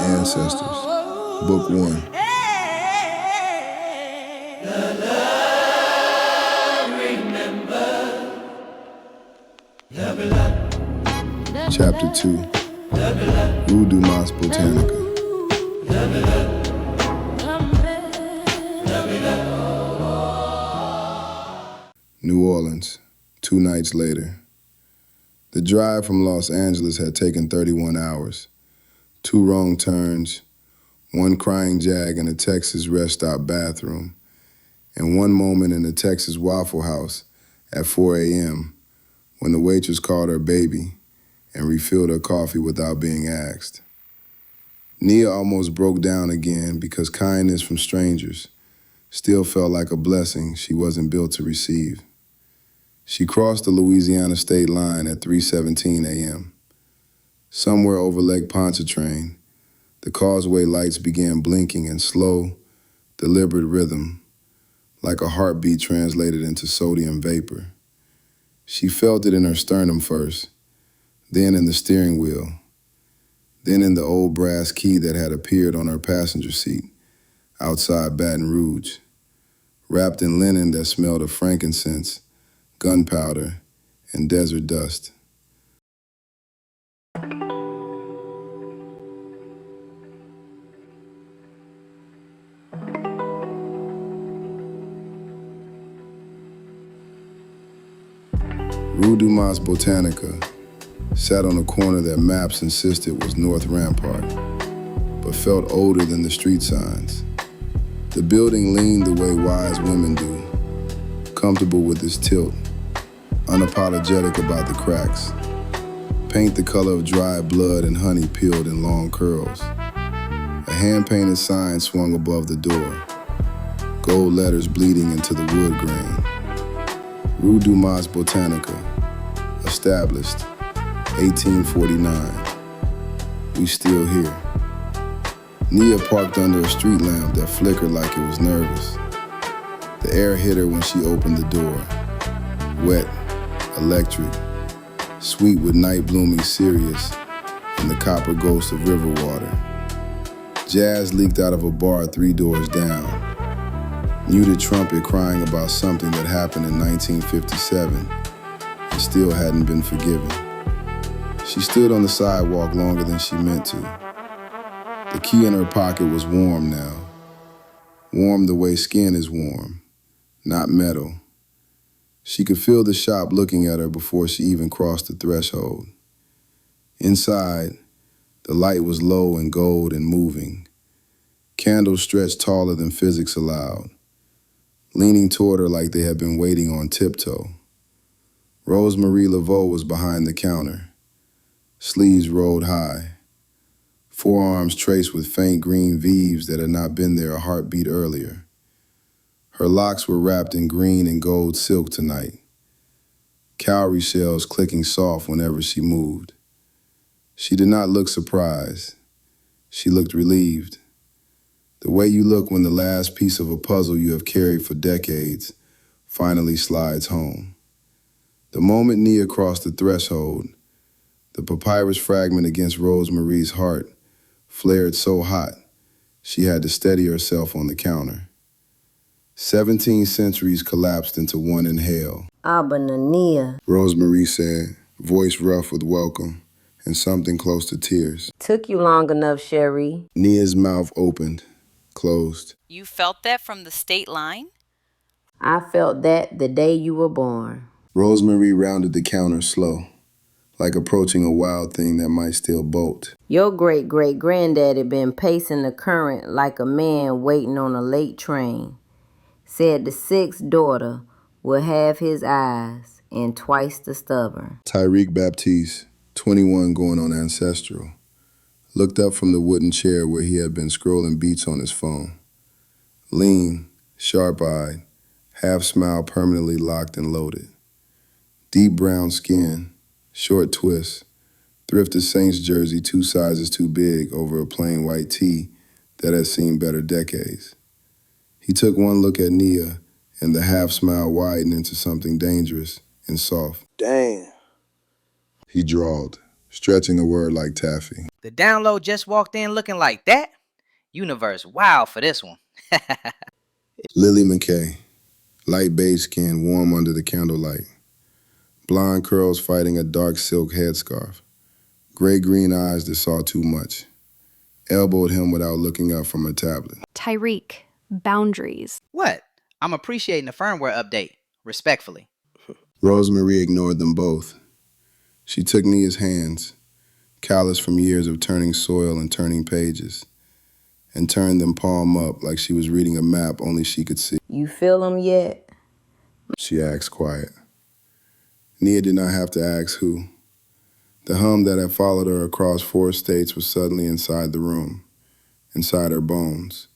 Ancestors, Book 1. Chapter 2, Rue Dumas Botanica. New Orleans, 2 nights later. The drive from Los Angeles had taken 31 hours. 2 wrong turns, 1 crying jag in a Texas rest stop bathroom, and 1 moment in a Texas Waffle House at 4 a.m. when the waitress called her baby and refilled her coffee without being asked. Nia almost broke down again because kindness from strangers still felt like a blessing she wasn't built to receive. She crossed the Louisiana state line at 3:17 a.m. Somewhere over Lake Pontchartrain, the causeway lights began blinking in slow, deliberate rhythm, like a heartbeat translated into sodium vapor. She felt it in her sternum first, then in the steering wheel, then in the old brass key that had appeared on her passenger seat outside Baton Rouge, wrapped in linen that smelled of frankincense, gunpowder, and desert dust. Rue Dumas Botanica sat on a corner that maps insisted was North Rampart, but felt older than the street signs. The building leaned the way wise women do, comfortable with its tilt, unapologetic about the cracks, paint the color of dry blood and honey peeled in long curls. A hand-painted sign swung above the door, gold letters bleeding into the wood grain. Rue Dumas Botanica, established, 1849. We still here. Nia parked under a street lamp that flickered like it was nervous. The air hit her when she opened the door. Wet, electric, sweet with night blooming Sirius and the copper ghost of river water. Jazz leaked out of a bar 3 doors down. Muted trumpet crying about something that happened in 1957 and still hadn't been forgiven. She stood on the sidewalk longer than she meant to. The key in her pocket was warm now. Warm the way skin is warm, not metal. She could feel the shop looking at her before she even crossed the threshold. Inside, the light was low and gold and moving. Candles stretched taller than physics allowed, leaning toward her like they had been waiting on tiptoe. Rosemarie Laveau was behind the counter, sleeves rolled high, forearms traced with faint green V's that had not been there a heartbeat earlier. Her locks were wrapped in green and gold silk tonight, cowrie shells clicking soft whenever she moved. She did not look surprised. She looked relieved. The way you look when the last piece of a puzzle you have carried for decades finally slides home. The moment Nia crossed the threshold, the papyrus fragment against Rosemarie's heart flared so hot she had to steady herself on the counter. 17 centuries collapsed into one inhale. Nia, Rosemarie said, voice rough with welcome and something close to tears. took you long enough, Sherry. Nia's mouth opened, closed. You felt that from the state line? I felt that the day you were born. Rosemarie rounded the counter slow, like approaching a wild thing that might still bolt. Your great-great-granddaddy been pacing the current like a man waiting on a late train. Said the 6th daughter will have his eyes and twice the stubborn. Tyreek Baptiste, 21 going on ancestral, looked up from the wooden chair where he had been scrolling beats on his phone. Lean, sharp-eyed, half-smile permanently locked and loaded. Deep brown skin, short twists, thrifted Saints jersey 2 sizes too big over a plain white tee that had seen better decades. He took one look at Nia, and the half-smile widened into something dangerous and soft. Damn. He drawled, stretching a word like taffy. The download just walked in looking like that? Universe, wow for this one. Lily McKay, light beige skin, warm under the candlelight. Blonde curls fighting a dark silk headscarf. Gray-green eyes that saw too much. Elbowed him without looking up from her tablet. Tyreek, boundaries. What? I'm appreciating the firmware update. Respectfully. Rosemary ignored them both. She took Nia's hands, calloused from years of turning soil and turning pages, and turned them palm up like she was reading a map only she could see. You feel them yet? She asked quiet. Nia did not have to ask who. The hum that had followed her across 4 states was suddenly inside the room, inside her bones,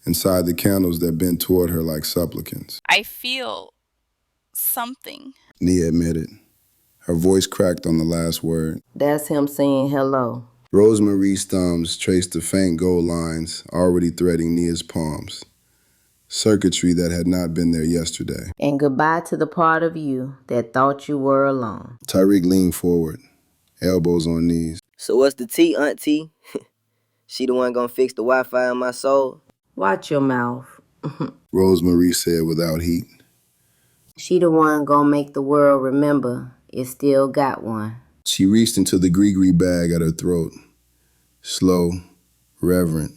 inside the candles that bent toward her like supplicants. I feel something. Nia admitted. Her voice cracked on the last word. That's him saying hello. Rosemary's thumbs traced the faint gold lines already threading Nia's palms. Circuitry that had not been there yesterday. And goodbye to the part of you that thought you were alone. Tyreek leaned forward, elbows on knees. So what's the tea, Auntie? She the one gonna fix the Wi-Fi on my soul? Watch your mouth. Rosemary said without heat. She the one gonna make the world remember it still got one. She reached into the gree-gree bag at her throat, slow, reverent,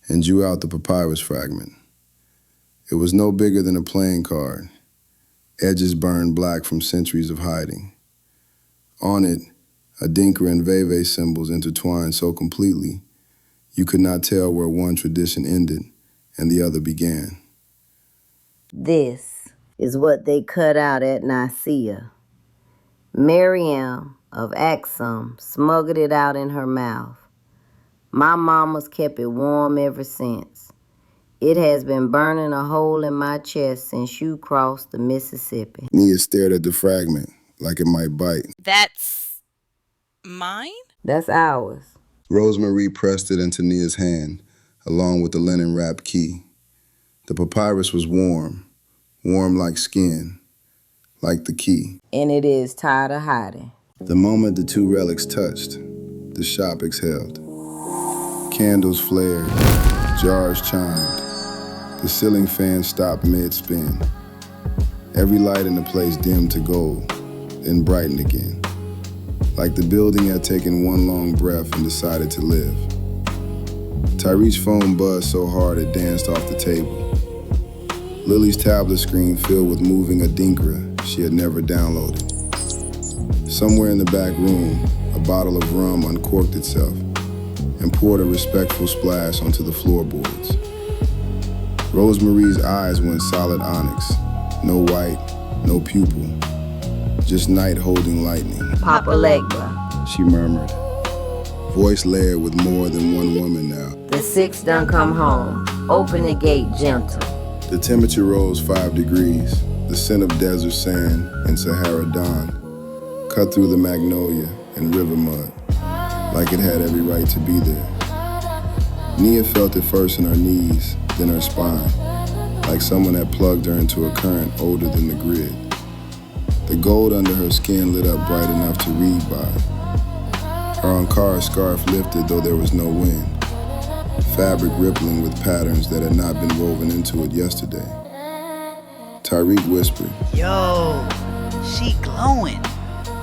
and drew out the papyrus fragment. It was no bigger than a playing card, edges burned black from centuries of hiding. On it, Adinkra and Veve symbols intertwined so completely, you could not tell where one tradition ended and the other began. This is what they cut out at Nicaea. Miriam of Axum smuggled it out in her mouth. My mama's kept it warm ever since. It has been burning a hole in my chest since you crossed the Mississippi. Nia stared at the fragment like it might bite. That's mine? That's ours. Rosemary pressed it into Nia's hand, along with the linen-wrapped key. The papyrus was warm like skin, like the key. And it is tired of hiding. The moment the two relics touched, the shop exhaled. Candles flared, jars chimed. The ceiling fan stopped mid-spin. Every light in the place dimmed to gold, then brightened again. Like the building had taken one long breath and decided to live. Tyreek's phone buzzed so hard it danced off the table. Lily's tablet screen filled with moving Adinkra she had never downloaded. Somewhere in the back room, a bottle of rum uncorked itself and poured a respectful splash onto the floorboards. Rosemary's eyes went solid onyx, no white, no pupil, just night holding lightning. Papa Legba. She murmured, voice layered with more than one woman now. The 6 done come home. Open the gate gentle. The temperature rose 5 degrees, the scent of desert sand and Sahara dawn cut through the magnolia and river mud, like it had every right to be there. Nia felt it first in her knees, then her spine, like someone had plugged her into a current older than the grid. The gold under her skin lit up bright enough to read by. Her Ankara scarf lifted though there was no wind, fabric rippling with patterns that had not been woven into it yesterday. Tyreek whispered, Yo, she glowing.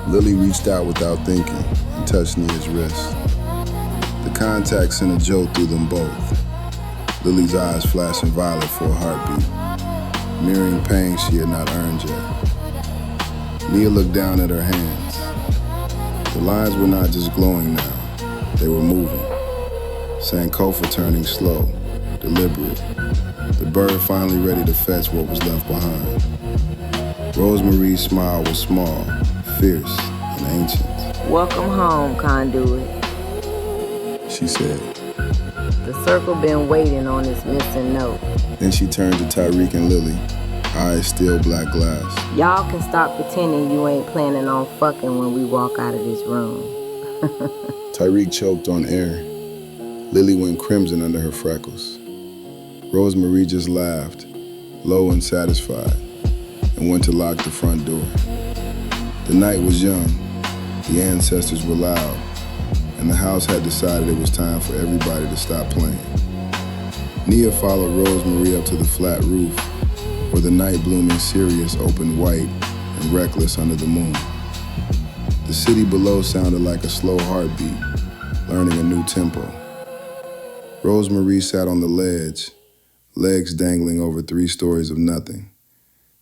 Lily reached out without thinking and touched Nia's wrist. The contact sent a jolt through them both, Lily's eyes flashing violet for a heartbeat, mirroring pain she had not earned yet. Nia looked down at her hands. The lines were not just glowing now, they were moving. Sankofa turning slow, deliberate. The bird finally ready to fetch what was left behind. Rosemary's smile was small, fierce, and ancient. Welcome home, Conduit. She said. The circle been waiting on this missing note. Then she turned to Tyreek and Lily, eyes still black glass. Y'all can stop pretending you ain't planning on fucking when we walk out of this room. Tyreek choked on air. Lily went crimson under her freckles. Rosemary just laughed, low and satisfied, and went to lock the front door. The night was young, the ancestors were loud, and the house had decided it was time for everybody to stop playing. Nia followed Rosemarie up to the flat roof, where the night-blooming Sirius opened white and reckless under the moon. The city below sounded like a slow heartbeat, learning a new tempo. Rosemarie sat on the ledge, legs dangling over 3 stories of nothing,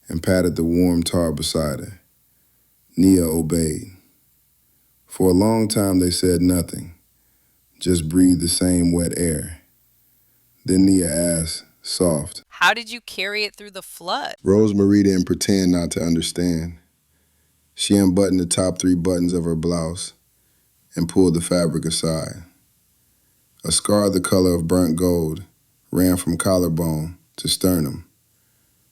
and patted the warm tar beside her. Nia obeyed. For a long time they said nothing, just breathed the same wet air. Then Nia asked, soft. How did you carry it through the flood? Rosemarie didn't pretend not to understand. She unbuttoned the top 3 buttons of her blouse and pulled the fabric aside. A scar the color of burnt gold ran from collarbone to sternum,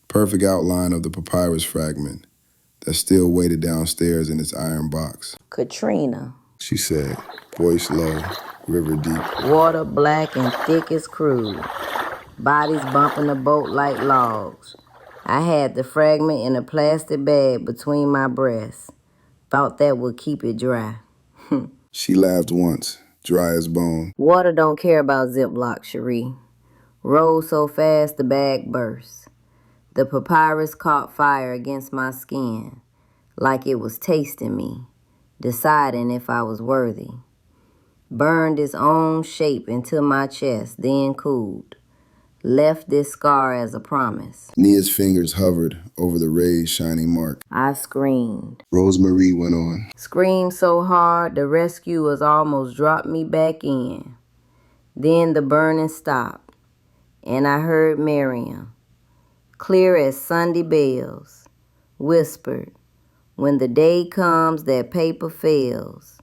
perfect outline of the papyrus fragment that still waited downstairs in its iron box. Katrina. She said, voice low, river deep. Water black and thick as crude. Bodies bumping the boat like logs. I had the fragment in a plastic bag between my breasts. Thought that would keep it dry. She laughed once, dry as bone. Water don't care about Ziploc, Cherie. Rolled so fast the bag burst. The papyrus caught fire against my skin, like it was tasting me, deciding if I was worthy. Burned its own shape into my chest, then cooled. Left this scar as a promise. Nia's fingers hovered over the raised, shining mark. I screamed. Rosemarie went on. Screamed so hard the rescuers almost dropped me back in. Then the burning stopped, and I heard Miriam, clear as Sunday bells, whispered, when the day comes that paper fails,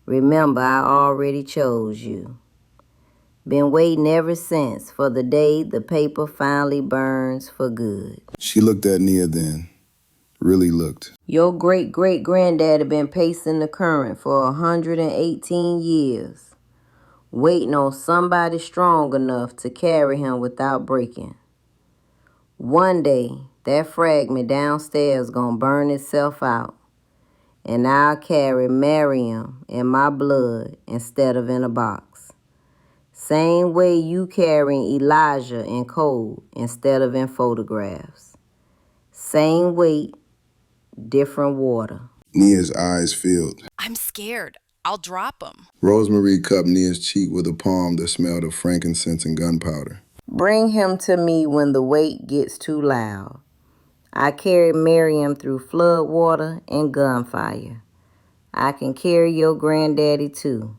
remember I already chose you. Been waiting ever since for the day the paper finally burns for good. She looked at Nia then, really looked. Your great-great-granddaddy been pacing the current for 118 years, waiting on somebody strong enough to carry him without breaking. One day, that fragment downstairs gonna burn itself out, and I'll carry Miriam in my blood instead of in a box. Same way you carrying Elijah in cold instead of in photographs. Same weight, different water. Nia's eyes filled. I'm scared. I'll drop him. Rosemarie cupped Nia's cheek with a palm that smelled of frankincense and gunpowder. Bring him to me when the weight gets too loud. I carried Miriam through flood water and gunfire. I can carry your granddaddy too,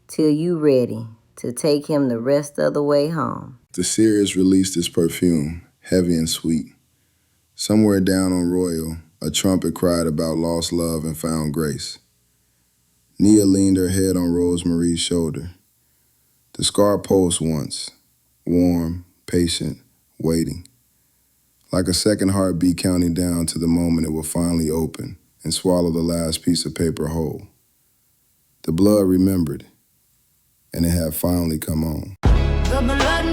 till you ready to take him the rest of the way home. The Sirius released its perfume, heavy and sweet. Somewhere down on Royal, a trumpet cried about lost love and found grace. Nia leaned her head on Rosemarie's shoulder. The scar pulsed once, warm, patient, waiting. Like a second heartbeat counting down to the moment it will finally open and swallow the last piece of paper whole. The blood remembered, and it had finally come on. The blood